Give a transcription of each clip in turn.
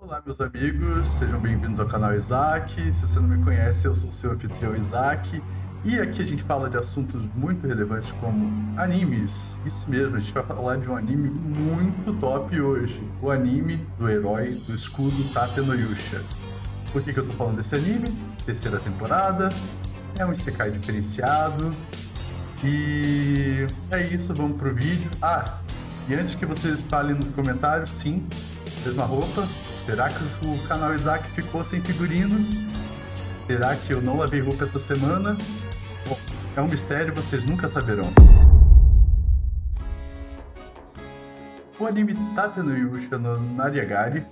Olá, meus amigos, sejam bem-vindos ao canal Isaac. Se você não me conhece, eu sou o seu anfitrião Isaac. E aqui a gente fala de assuntos muito relevantes como animes. Isso mesmo, a gente vai falar de um anime muito top hoje. O anime do herói do escudo Tate no Yusha. Por que eu tô falando desse anime? Terceira temporada, é um isekai diferenciado. E é isso, vamos pro vídeo. E antes que vocês falem nos comentários, sim, mesma roupa. Será que o canal Isaac ficou sem figurino? Será que eu não lavei roupa essa semana? Bom, é um mistério, vocês nunca saberão. O anime Tate no Yusha no Nariagari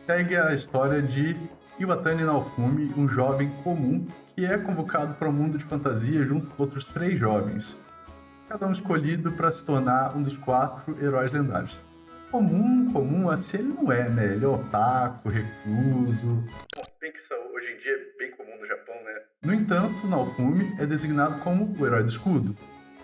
segue a história de Iwatani Naofumi, um jovem comum que é convocado para um mundo de fantasia junto com outros 3 jovens, cada um escolhido para se tornar um dos 4 heróis lendários. Comum, assim ele não é, né? Ele é otaku, recluso. Bom, se bem que isso hoje em dia é bem comum no Japão, né? No entanto, Naofumi é designado como o herói do escudo,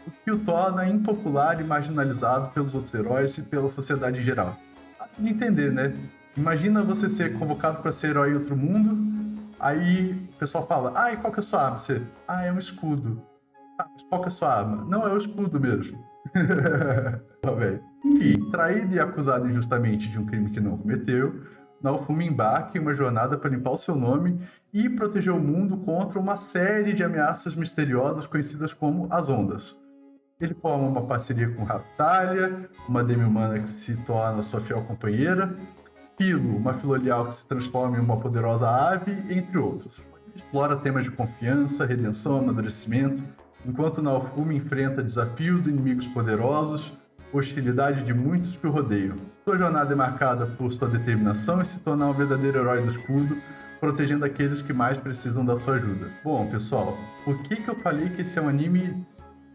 o que o torna impopular e marginalizado pelos outros heróis e pela sociedade em geral. Fácil de entender, né? Imagina você ser convocado para ser herói em outro mundo, aí o pessoal fala, e qual que é a sua arma? Você, é um escudo. Mas qual que é a sua arma? Não, é o escudo mesmo. Velho. Enfim, traído e acusado injustamente de um crime que não cometeu, Naofumi embarca em uma jornada para limpar o seu nome e proteger o mundo contra uma série de ameaças misteriosas conhecidas como as Ondas. Ele forma uma parceria com Raptalia, uma demi-humana que se torna sua fiel companheira, Pilo, uma filolial que se transforma em uma poderosa ave, entre outros. Explora temas de confiança, redenção, amadurecimento, enquanto Naofumi enfrenta desafios e inimigos poderosos, hostilidade de muitos que o rodeiam. Sua jornada é marcada por sua determinação em se tornar um verdadeiro herói do escudo, protegendo aqueles que mais precisam da sua ajuda. Bom, pessoal, por que eu falei que esse é um anime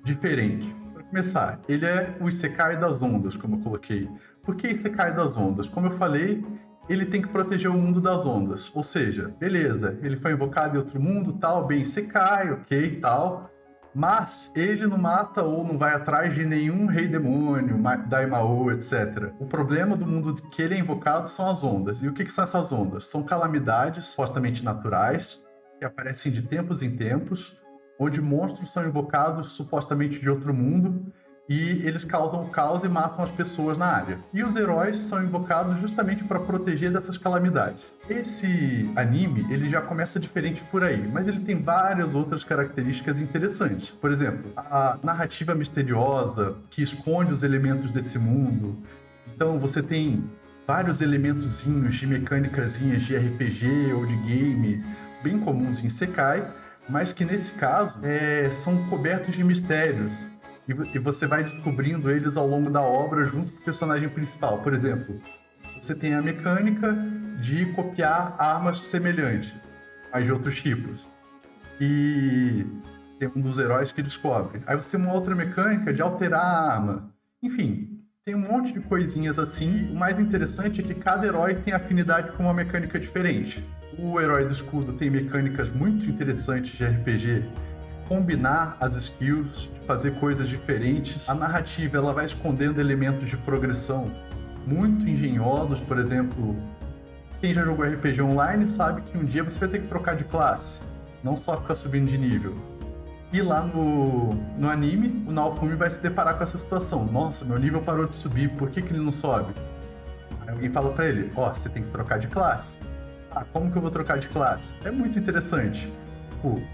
diferente? Para começar, ele é o Isekai das Ondas, como eu coloquei. Por que Isekai das Ondas? Como eu falei, ele tem que proteger o mundo das ondas. Ou seja, beleza, ele foi invocado em outro mundo, tal, bem Isekai, ok, tal. Mas ele não mata ou não vai atrás de nenhum rei demônio, Daimao, etc. O problema do mundo que ele é invocado são as ondas. E o que são essas ondas? São calamidades supostamente naturais, que aparecem de tempos em tempos, onde monstros são invocados supostamente de outro mundo, e eles causam caos e matam as pessoas na área. E os heróis são invocados justamente para proteger dessas calamidades. Esse anime, ele já começa diferente por aí, mas ele tem várias outras características interessantes. Por exemplo, a narrativa misteriosa que esconde os elementos desse mundo. Então você tem vários elementozinhos de mecânicazinhas de RPG ou de game, bem comuns em Isekai, mas que nesse caso são cobertos de mistérios. E você vai descobrindo eles ao longo da obra junto com o personagem principal. Por exemplo, você tem a mecânica de copiar armas semelhantes, mas de outros tipos. E tem um dos heróis que descobre. Aí você tem uma outra mecânica de alterar a arma. Enfim, tem um monte de coisinhas assim. O mais interessante é que cada herói tem afinidade com uma mecânica diferente. O herói do escudo tem mecânicas muito interessantes de RPG, combinar as skills, fazer coisas diferentes. A narrativa ela vai escondendo elementos de progressão muito engenhosos. Por exemplo, quem já jogou RPG online sabe que um dia você vai ter que trocar de classe, não só ficar subindo de nível. E lá no anime, o Naofumi vai se deparar com essa situação. Nossa, meu nível parou de subir, por que ele não sobe? Aí alguém fala pra ele, você tem que trocar de classe. Como que eu vou trocar de classe? É muito interessante.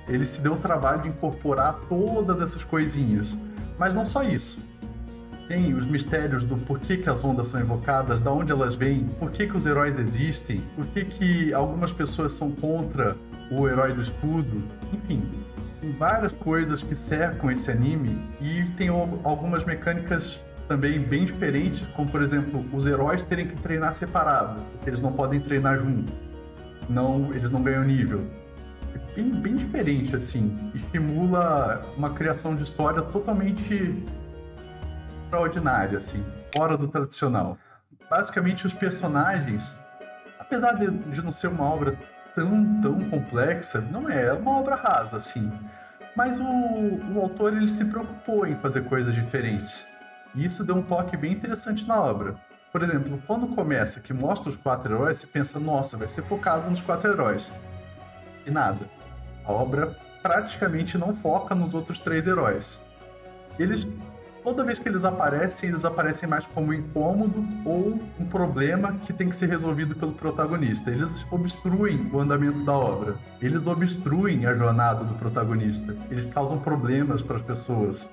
Ele se deu o trabalho de incorporar todas essas coisinhas. Mas não só isso. Tem os mistérios do porquê que as ondas são invocadas, de onde elas vêm, por que os heróis existem, por que algumas pessoas são contra o herói do escudo. Enfim, tem várias coisas que cercam esse anime e tem algumas mecânicas também bem diferentes, como por exemplo, os heróis terem que treinar separado, porque eles não podem treinar juntos, senão eles não ganham nível. Bem diferente, assim. Estimula uma criação de história totalmente extraordinária, assim. Fora do tradicional. Basicamente, os personagens, apesar de não ser uma obra tão complexa, não é uma obra rasa, assim. Mas o autor, ele se preocupou em fazer coisas diferentes. E isso deu um toque bem interessante na obra. Por exemplo, quando começa que mostra os 4 heróis, você pensa, nossa, vai ser focado nos 4 heróis. E nada. A obra praticamente não foca nos outros 3 heróis. Eles, toda vez que eles aparecem mais como um incômodo ou um problema que tem que ser resolvido pelo protagonista. Eles obstruem o andamento da obra. Eles obstruem a jornada do protagonista. Eles causam problemas para as pessoas.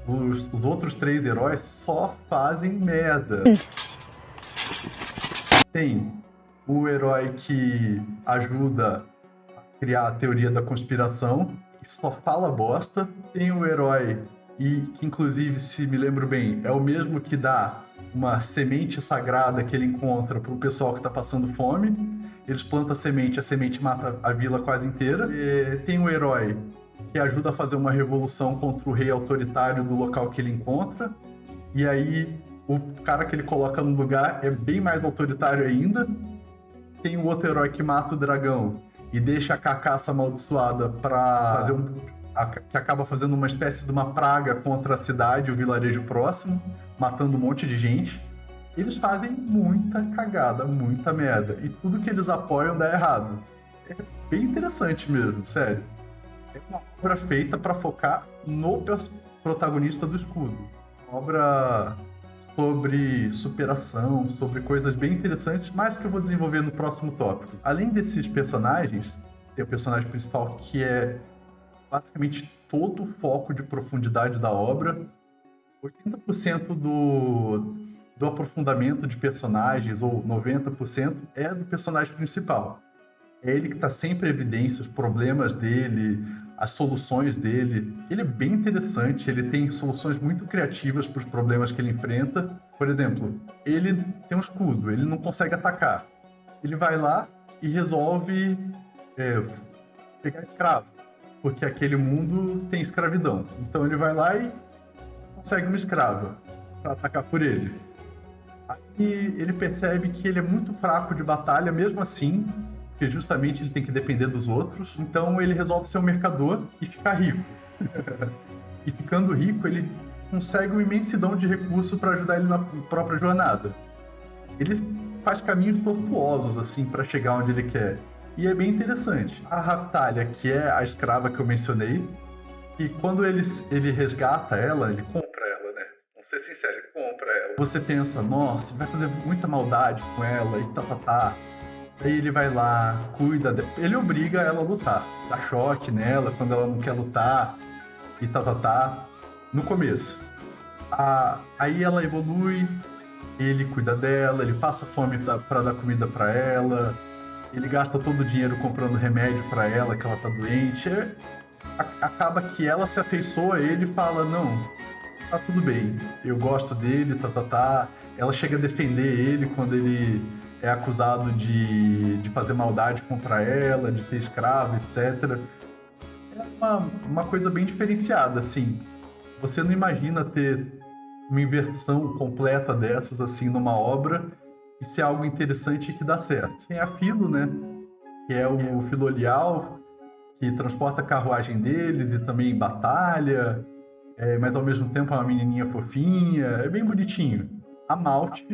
Os outros 3 heróis só fazem merda. Tem o herói que ajuda a criar a teoria da conspiração, que só fala bosta. Tem o herói que, inclusive, se me lembro bem, é o mesmo que dá uma semente sagrada que ele encontra pro pessoal que tá passando fome. Eles plantam a semente mata a vila quase inteira. E tem o herói que ajuda a fazer uma revolução contra o rei autoritário do local que ele encontra. E aí, o cara que ele coloca no lugar é bem mais autoritário ainda. Tem o outro herói que mata o dragão e deixa a carcaça amaldiçoada pra fazer que acaba fazendo uma espécie de uma praga contra a cidade, o vilarejo próximo, matando um monte de gente. Eles fazem muita cagada, muita merda. E tudo que eles apoiam dá errado. É bem interessante mesmo, sério. É uma obra feita para focar no protagonista do escudo. Uma obra sobre superação, sobre coisas bem interessantes, mas que eu vou desenvolver no próximo tópico. Além desses personagens, tem o personagem principal que é basicamente todo o foco de profundidade da obra. 80% do aprofundamento de personagens, ou 90%, é do personagem principal. É ele que está sempre em evidência, os problemas dele, as soluções dele. Ele é bem interessante, ele tem soluções muito criativas para os problemas que ele enfrenta. Por exemplo, ele tem um escudo, ele não consegue atacar. Ele vai lá e resolve pegar escravo, porque aquele mundo tem escravidão. Então ele vai lá e consegue uma escrava para atacar por ele. Aí ele percebe que ele é muito fraco de batalha mesmo assim, porque justamente ele tem que depender dos outros. Então ele resolve ser um mercador e ficar rico. E ficando rico, ele consegue uma imensidão de recursos para ajudar ele na própria jornada. Ele faz caminhos tortuosos assim para chegar onde ele quer. E é bem interessante. A Raftalia, que é a escrava que eu mencionei, e quando ele resgata ela, ele compra ela, né? Vamos ser sincero, ele compra ela. Você pensa, nossa, vai fazer muita maldade com ela e tá. Aí ele vai lá, cuida dela. Ele obriga ela a lutar. Dá choque nela quando ela não quer lutar e tá. No começo. Aí ela evolui, ele cuida dela, ele passa fome pra dar comida pra ela. Ele gasta todo o dinheiro comprando remédio pra ela, que ela tá doente. Acaba que ela se afeiçoa a ele e fala, não, tá tudo bem, eu gosto dele, tá. Ela chega a defender ele quando ele é acusado de fazer maldade contra ela, de ter escravo, etc. É uma coisa bem diferenciada, assim. Você não imagina ter uma inversão completa dessas, assim, numa obra e ser algo interessante e que dá certo. Tem a Filo, né? Que é o Filolial, que transporta a carruagem deles e também batalha, mas ao mesmo tempo é uma menininha fofinha, é bem bonitinho. A Malte,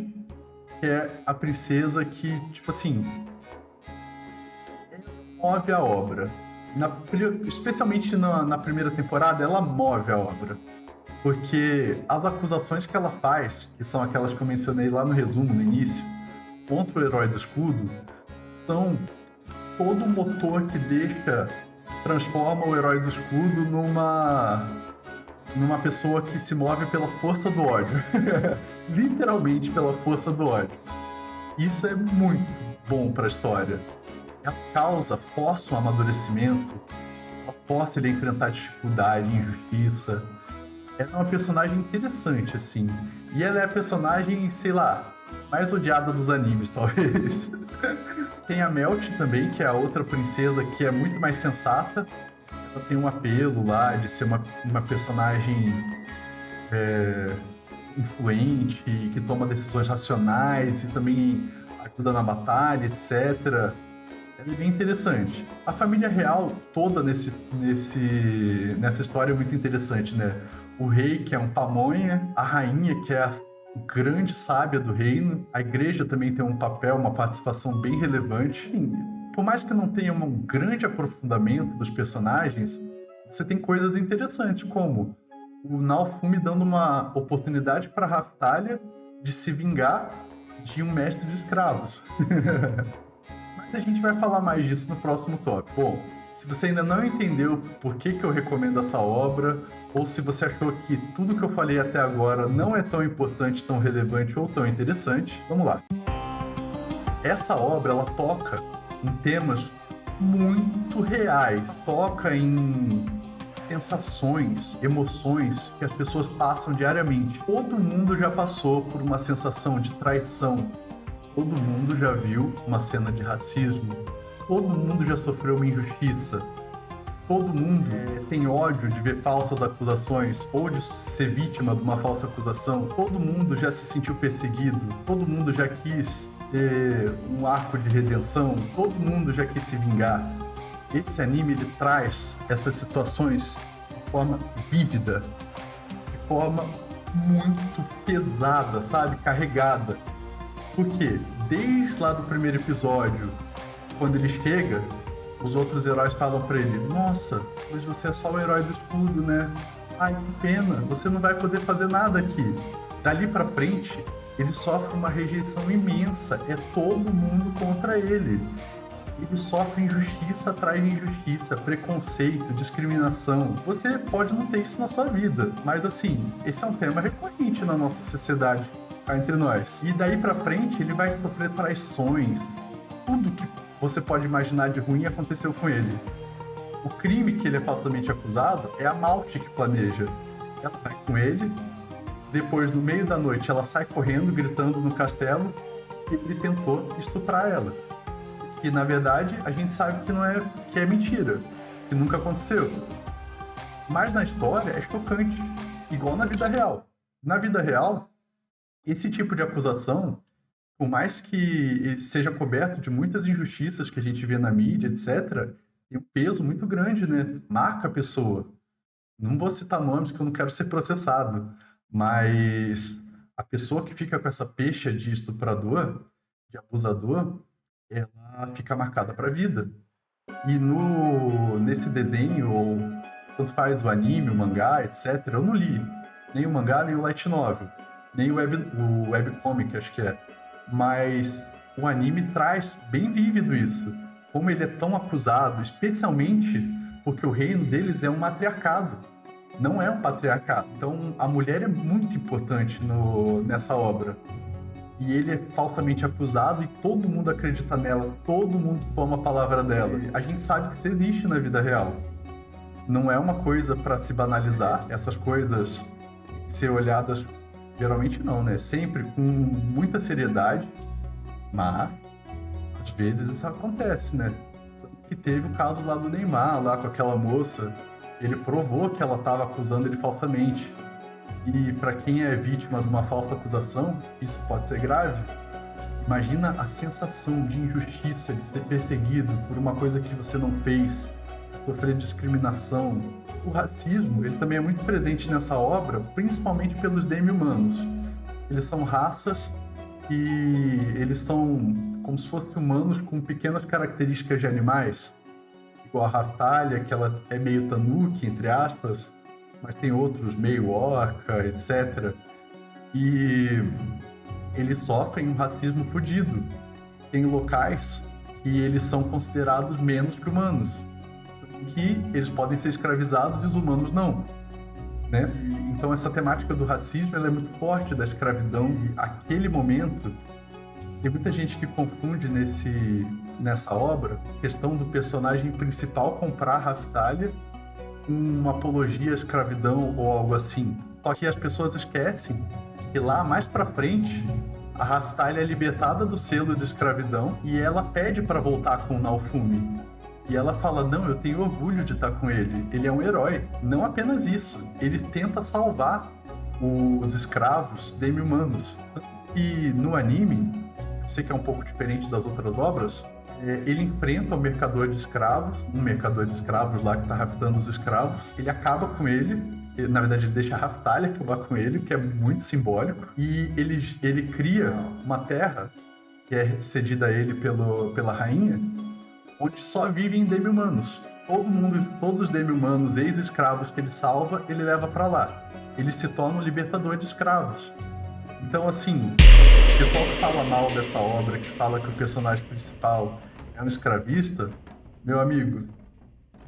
que é a princesa que, tipo assim, move a obra. Especialmente na primeira temporada, ela move a obra. Porque as acusações que ela faz, que são aquelas que eu mencionei lá no resumo, no início, contra o herói do escudo, são todo o motor que transforma o herói do escudo numa pessoa que se move pela força do ódio. Literalmente pela força do ódio. Isso é muito bom para a história. Ela força um amadurecimento, ela força ele a enfrentar dificuldade, injustiça. Ela é uma personagem interessante, assim. E ela é a personagem, sei lá, mais odiada dos animes, talvez. Tem a Melt também, que é a outra princesa que é muito mais sensata. Ela tem um apelo lá de ser uma personagem influente, que toma decisões racionais e também ajuda na batalha, etc. Ela é bem interessante. A família real toda nessa história é muito interessante, né? O rei, que é um pamonha, a rainha, que é grande sábia do reino. A igreja também tem um papel, uma participação bem relevante. Enfim, por mais que não tenha um grande aprofundamento dos personagens, você tem coisas interessantes, como o Naofumi dando uma oportunidade para Raftalia de se vingar de um mestre de escravos. Mas a gente vai falar mais disso no próximo tópico. Bom, se você ainda não entendeu por que eu recomendo essa obra, ou se você achou que tudo que eu falei até agora não é tão importante, tão relevante ou tão interessante, vamos lá. Essa obra, ela toca em temas muito reais, toca em sensações, emoções que as pessoas passam diariamente. Todo mundo já passou por uma sensação de traição, todo mundo já viu uma cena de racismo, todo mundo já sofreu uma injustiça, todo mundo tem ódio de ver falsas acusações ou de ser vítima de uma falsa acusação, todo mundo já se sentiu perseguido, todo mundo já quis ter um arco de redenção, todo mundo já quis se vingar. Esse anime, ele traz essas situações de forma vívida, de forma muito pesada, sabe? Carregada. Por quê? Desde lá do primeiro episódio, quando ele chega, os outros heróis falam pra ele: nossa, mas você é só o herói do escudo, né? Ai, que pena, você não vai poder fazer nada aqui. Dali pra frente, ele sofre uma rejeição imensa, é todo mundo contra ele. Ele sofre injustiça atrás de injustiça, preconceito, discriminação. Você pode não ter isso na sua vida, mas assim, esse é um tema recorrente na nossa sociedade, cá entre nós. E daí pra frente, ele vai sofrer traições. Tudo que você pode imaginar de ruim aconteceu com ele. O crime que ele é falsamente acusado é a Malte que planeja. Ela vai com ele, depois, no meio da noite, ela sai correndo, gritando no castelo, e ele tentou estuprar ela. E, na verdade, a gente sabe que é mentira, que nunca aconteceu. Mas na história é chocante, igual na vida real. Na vida real, esse tipo de acusação, por mais que ele seja coberto de muitas injustiças que a gente vê na mídia, etc., tem um peso muito grande, né? Marca a pessoa. Não vou citar nomes que eu não quero ser processado, mas a pessoa que fica com essa pecha de estuprador, de abusador, ela fica marcada para a vida. E nesse desenho, ou tanto faz o anime, o mangá, etc., eu não li nem o mangá, nem o light novel, nem o webcomic, acho que é. Mas o anime traz bem vívido isso. Como ele é tão acusado, especialmente porque o reino deles é um matriarcado, não é um patriarcado. Então a mulher é muito importante nessa obra. E ele é falsamente acusado e todo mundo acredita nela, todo mundo toma a palavra dela. A gente sabe que isso existe na vida real. Não é uma coisa para se banalizar, essas coisas ser olhadas, geralmente não, né? Sempre com muita seriedade, mas às vezes isso acontece, né? Que teve o caso lá do Neymar, lá com aquela moça, ele provou que ela estava acusando ele falsamente. E para quem é vítima de uma falsa acusação, isso pode ser grave. Imagina a sensação de injustiça, de ser perseguido por uma coisa que você não fez, sofrer discriminação. O racismo, ele também é muito presente nessa obra, principalmente pelos demi-humanos. Eles são raças e eles são como se fossem humanos com pequenas características de animais, igual a Raftalia, que ela é meio tanuki, entre aspas, mas tem outros meio orca, etc. E eles sofrem um racismo fodido. Tem locais que eles são considerados menos que humanos, que eles podem ser escravizados e os humanos não, né? Então essa temática do racismo, ela é muito forte, da escravidão. E aquele momento, tem muita gente que confunde nessa obra a questão do personagem principal comprar a Raftalia com uma apologia à escravidão ou algo assim. Só que as pessoas esquecem que lá mais pra frente a Raftalia é libertada do selo de escravidão e ela pede para voltar com o Naofumi. E ela fala: não, eu tenho orgulho de estar com ele, ele é um herói. Não apenas isso, ele tenta salvar os escravos demi-humanos. E no anime, eu sei que é um pouco diferente das outras obras, Ele enfrenta o mercador de escravos, um mercador de escravos lá que tá raptando os escravos. Ele acaba com ele. Na verdade, ele deixa a Raftalia acabar com ele, que é muito simbólico. E ele cria uma terra que é cedida a ele pela rainha, onde só vivem demi-humanos. Todos os demi-humanos, ex-escravos que ele salva, ele leva pra lá. Ele se torna um libertador de escravos. Então, assim, o pessoal que fala mal dessa obra, que fala que o personagem principal é um escravista, meu amigo,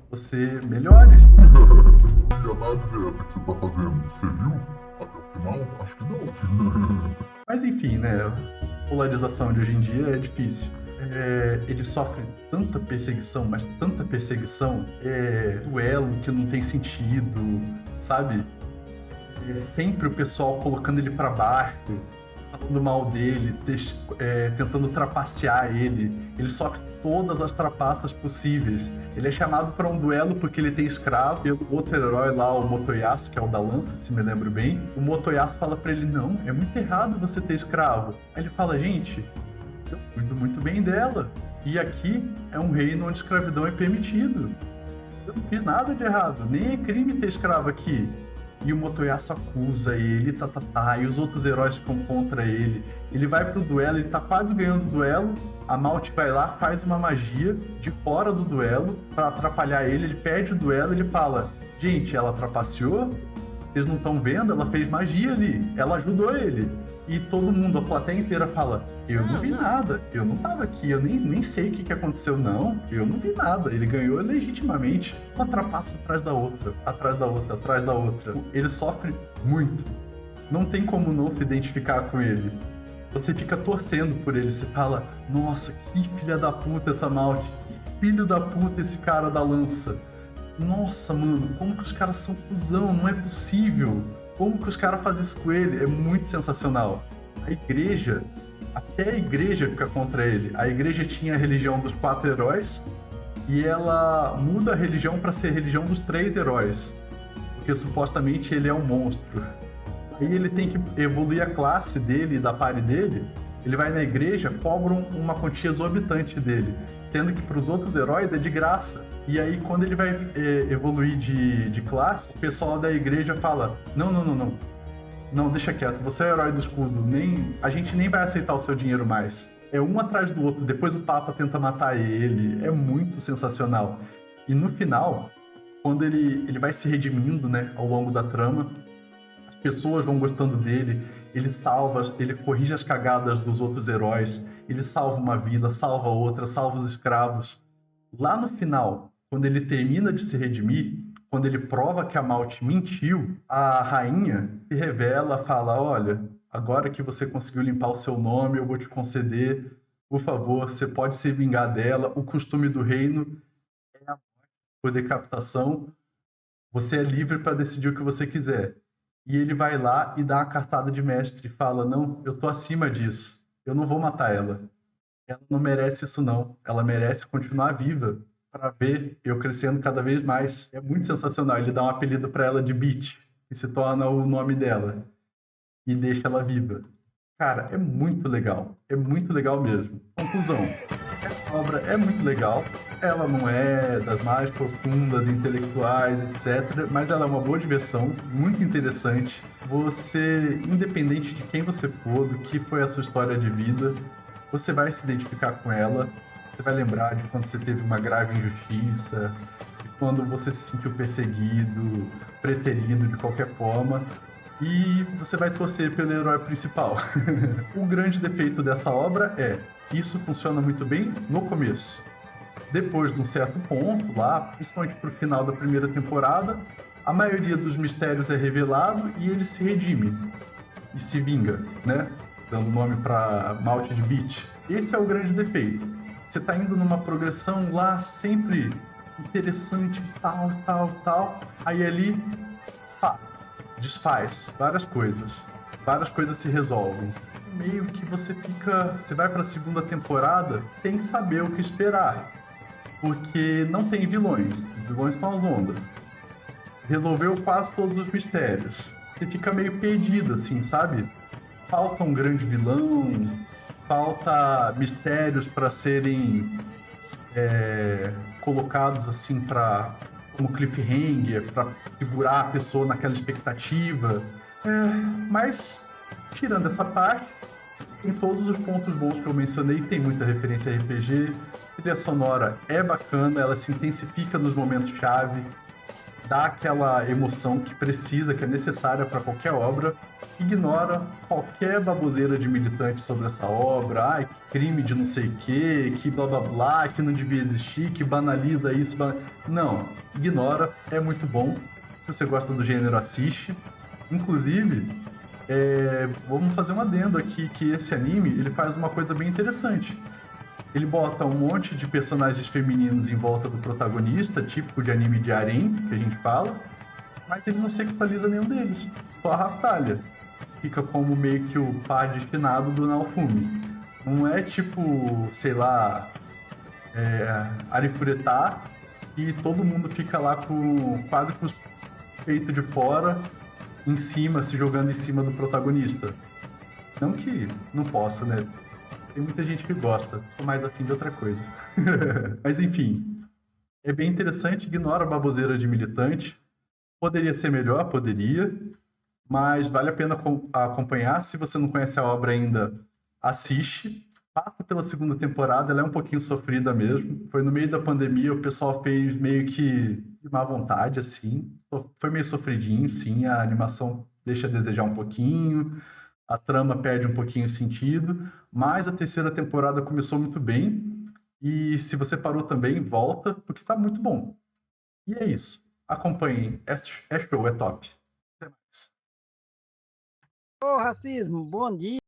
você melhore. Que análise é essa que você tá fazendo? Você viu até o final? Acho que não. Mas enfim, né? A polarização de hoje em dia é difícil. Ele sofre tanta perseguição, mas tanta perseguição, duelo que não tem sentido, sabe? Sempre o pessoal colocando ele pra baixo, falando mal dele, tentando trapacear ele. Ele sofre todas as trapaças possíveis. Ele é chamado para um duelo porque ele tem escravo. Pelo outro herói lá, o Motoyasu, que é o da lança, se me lembro bem. O Motoyasu fala pra ele, não, é muito errado você ter escravo. Aí ele fala, gente, eu cuido muito bem dela. E aqui é um reino onde escravidão é permitido. Eu não fiz nada de errado, nem é crime ter escravo aqui. E o Motoyasu acusa ele, e os outros heróis ficam contra ele. Ele vai pro duelo, ele tá quase ganhando o duelo. A Malt vai lá, faz uma magia de fora do duelo pra atrapalhar ele. Ele perde o duelo, ele fala, gente, ela trapaceou? Vocês não estão vendo? Ela fez magia ali, ela ajudou ele. E todo mundo, a plateia inteira fala, eu não vi nada, eu não tava aqui, eu nem sei o que aconteceu, não, eu não vi nada. Ele ganhou legitimamente, uma trapaça atrás da outra, atrás da outra, atrás da outra. Ele sofre muito, não tem como não se identificar com ele. Você fica torcendo por ele, você fala, nossa, que filha da puta essa Malt, que filho da puta esse cara da lança. Nossa, mano, como que os caras são cuzão, não é possível. Como que os caras fazem isso com ele? É muito sensacional. A igreja, até a igreja fica contra ele. A igreja tinha a religião dos 4 heróis e ela muda a religião para ser a religião dos 3 heróis. Porque supostamente ele é um monstro. Aí ele tem que evoluir a classe dele e da party dele. Ele vai na igreja, cobram uma quantia exorbitante dele, sendo que para os outros heróis é de graça. E aí, quando ele vai evoluir de classe, o pessoal da igreja fala, não, deixa quieto, você é o herói do escudo, a gente nem vai aceitar o seu dinheiro mais. É um atrás do outro, depois o Papa tenta matar ele, é muito sensacional. E no final, quando ele vai se redimindo, né, ao longo da trama, as pessoas vão gostando dele, ele corrige as cagadas dos outros heróis, ele salva uma vila, salva outra, salva os escravos. Lá no final, quando ele termina de se redimir, quando ele prova que a Malt mentiu, a rainha se revela, fala, olha, agora que você conseguiu limpar o seu nome, eu vou te conceder, por favor, você pode se vingar dela, o costume do reino é a morte por decapitação, você é livre para decidir o que você quiser. E ele vai lá e dá a cartada de mestre e fala, não, eu tô acima disso, eu não vou matar ela. Ela não merece isso não, ela merece continuar viva para ver eu crescendo cada vez mais. É muito sensacional, ele dá um apelido para ela de Beach, que se torna o nome dela, e deixa ela viva. Cara, é muito legal mesmo. Conclusão, essa obra é muito legal, ela não é das mais profundas, intelectuais, etc. Mas ela é uma boa diversão, muito interessante. Você, independente de quem você for, do que foi a sua história de vida, você vai se identificar com ela. Você vai lembrar de quando você teve uma grave injustiça, de quando você se sentiu perseguido, preterido de qualquer forma. E você vai torcer pelo herói principal. O grande defeito dessa obra é isso funciona muito bem no começo. Depois de um certo ponto, lá, principalmente pro final da primeira temporada, a maioria dos mistérios é revelado e ele se redime e se vinga, né? Dando nome para Malt de Beach. Esse é o grande defeito. Você tá indo numa progressão lá sempre interessante, tal, aí ali, pá, desfaz várias coisas se resolvem. Meio que você vai pra segunda temporada, tem que saber o que esperar, porque não tem vilões, os vilões são as ondas. Resolveu quase todos os mistérios, você fica meio perdido assim, sabe? Falta um grande vilão, falta mistérios para serem colocados assim como cliffhanger, para segurar a pessoa naquela expectativa. Mas, tirando essa parte, tem todos os pontos bons que eu mencionei, tem muita referência a RPG, a trilha sonora é bacana, ela se intensifica nos momentos-chave, dá aquela emoção que precisa, que é necessária para qualquer obra, ignora qualquer baboseira de militante sobre essa obra, ai, crime de não sei o quê, que blá blá blá, que não devia existir, que banaliza isso. Não, ignora, é muito bom. Se você gosta do gênero, assiste. Inclusive, vamos fazer um adendo aqui, que esse anime ele faz uma coisa bem interessante. Ele bota um monte de personagens femininos em volta do protagonista, típico de anime de harem, que a gente fala, mas ele não sexualiza nenhum deles, só a Raftalia. Fica como meio que o par destinado do Naofumi. Não é tipo, sei lá, Arifureta, e todo mundo fica lá quase com os peitos de fora, em cima, se jogando em cima do protagonista. Não que não possa, né? Tem muita gente que gosta, sou mais afim de outra coisa. Mas enfim, é bem interessante, ignora a baboseira de militante. Poderia ser melhor, poderia, mas vale a pena acompanhar. Se você não conhece a obra ainda, assiste. Passa pela segunda temporada, ela é um pouquinho sofrida mesmo. Foi no meio da pandemia, o pessoal fez meio que de má vontade, assim. Foi meio sofridinho, sim. A animação deixa a desejar um pouquinho, a trama perde um pouquinho o sentido, mas a terceira temporada começou muito bem. E se você parou também, volta, porque tá muito bom. E é isso. Acompanhem. É show, é top. Até mais. Ô, racismo, bom dia.